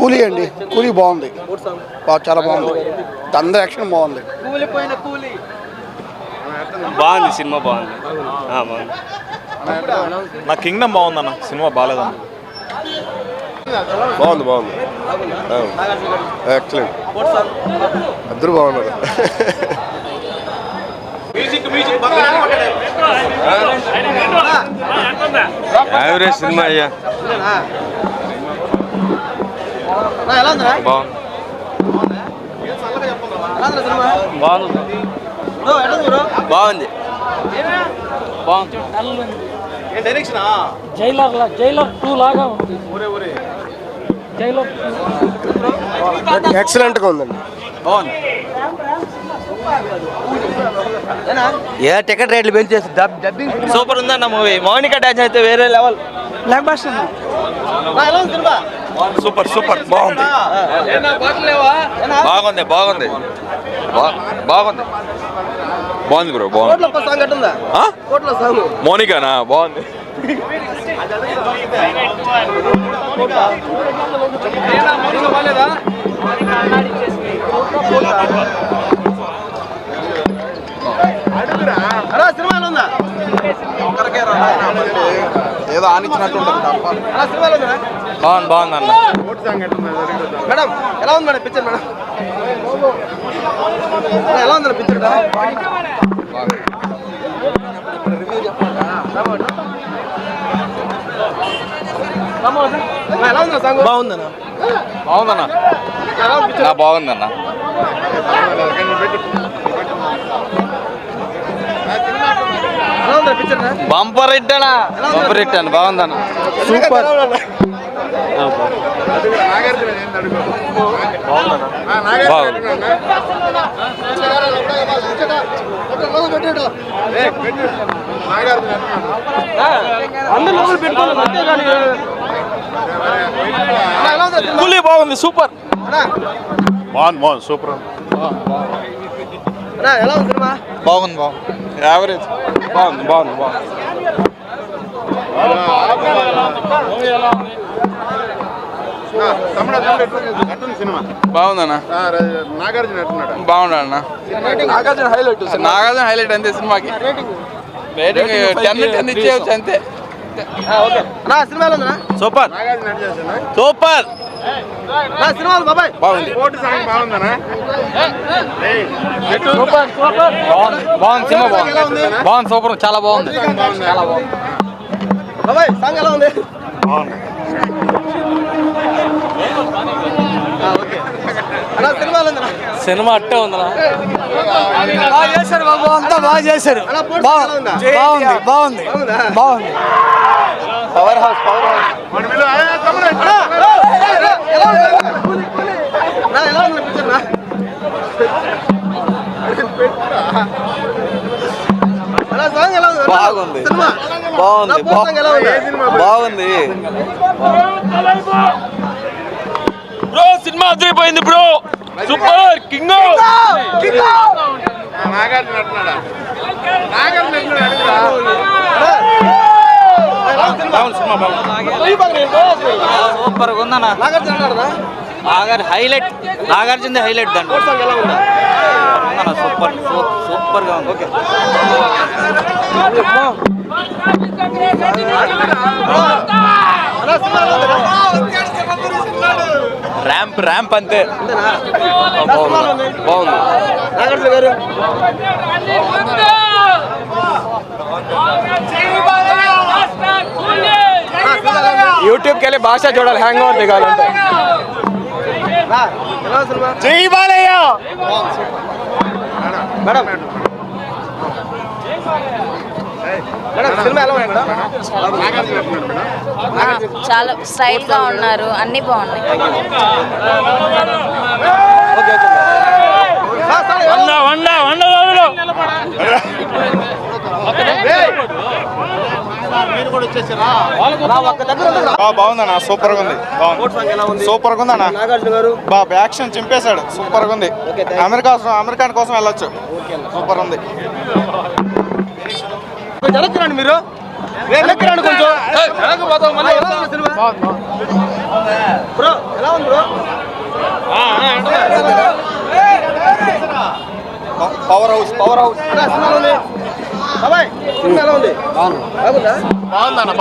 కూలీ అండి, కూలీ బాగుంది, చాలా బాగుంది, అందరి యాక్షన్ బాగుంది. బాగుంది సినిమా బాగుంది. నా కింగ్డమ్ బాగుందన్న, సినిమా బాగాలేదన్న. బాగుంది బాగుంది, ఎక్సలెంట్, అందరూ బాగున్నారు. యావరేజ్ సినిమా అయ్యా. బాగుంది. జైలర్ 2 లాగా ఉంది. జైలర్ ఎక్సలెంట్గా ఉందండి, బాగుంది. టికెట్ రేట్లు పెంచేసి డబ్బింగ్ సూపర్ ఉందన్న మూవీ. మౌనిక డాన్స్ అయితే వేరే level. Block buster super super బాగుంది. బాగుంది బాగుంది బాగుంది బాగుంది బ్రో, బాగుంది. మోనికానా బాగుంది. ఏదో ఆనిచ్చినట్టు బాగుంది బాగుంది అన్న. మేడం ఎలా ఉంది మేడం పిక్చర్? మేడం ఎలా ఉంది పిక్చర్? బాగుందన్న బాగుందన్న బాగుందన్న. బంపర్ హిట్ అన్న, బంపర్ హిట్ అన్న, బాగుందన్న. సూపర్. కూలీ బాగుంది, సూపర్. బాగుంది సూపర్. ఎలా ఉంది సినిమా? బాగుంది బాగుంది, యావరేజ్. బాగుంది బాగుంది బాగుంది. బాగుందన్న, బాగుందన్న. నాగార్జున హైలైట్ అంతే సినిమాకి. రేటింగ్ 10/10 ఇచ్చేయచ్చు అంతే. సినిమా ఎలా ఉందా? Super super. సినిమా బాబాయ్ బాగుంది బాగుంది సినిమా, బాగుంది బాగుంది, సూపర్, చాలా బాగుంది, చాలా బాగుంది. బాబాయ్ సాంగ్ ఎలా ఉంది? సినిమా ఎలా ఉందా? సినిమా అట్టే ఉందా? బాగా చేశారు బాబు, అంతా బాగా చేశారు. బాగుంది బాగుంది బాగుంది. పవర్ హౌస్ ఎలా ఉంది పిక్చర్? సాంగ్ ఎలా ఉంది? బాగుంది సినిమా బాగుంది బాగుంది బ్రో. సినిమా అదిరిపోయింది బ్రో, సూపర్. కింగ్ సూపర్ ఉందన్న. హైలైట్, నాగార్జున హైలైట్ దాంట్లో. సూపర్ సూపర్ గా ఉంది. ఓకే ర్యాంప్ అంతే. బాగుంది. యూట్యూబ్కి వెళ్ళి భాష చూడాలి, హ్యాంగ్ ఓవర్ దిగాలంటే. జై బాలయ్య మేడం. సినిమా ఎలా ఉంది? చాలా స్టైల్ గా ఉన్నారు, అన్ని బాగున్నాయి. బాగుందన్న, సూపర్ గా ఉంది, సూపర్ గా ఉందన్న. బాబు యాక్షన్ చింపేశాడు, సూపర్ గా ఉంది. అమెరికాన్ కోసం వెళ్ళొచ్చు, సూపర్ ఉంది. జరుగుతున్నాండి మీరు వెనక్కి రండి కొంచెం. బ్రో ఎలా ఉంది బ్రో? పవర్ హౌస్ అన్నా, సినిమా ఎలా ఉంది? బాబాయ్ సినిమా ఎలా ఉంది? బాగుందా? బాగుందన్న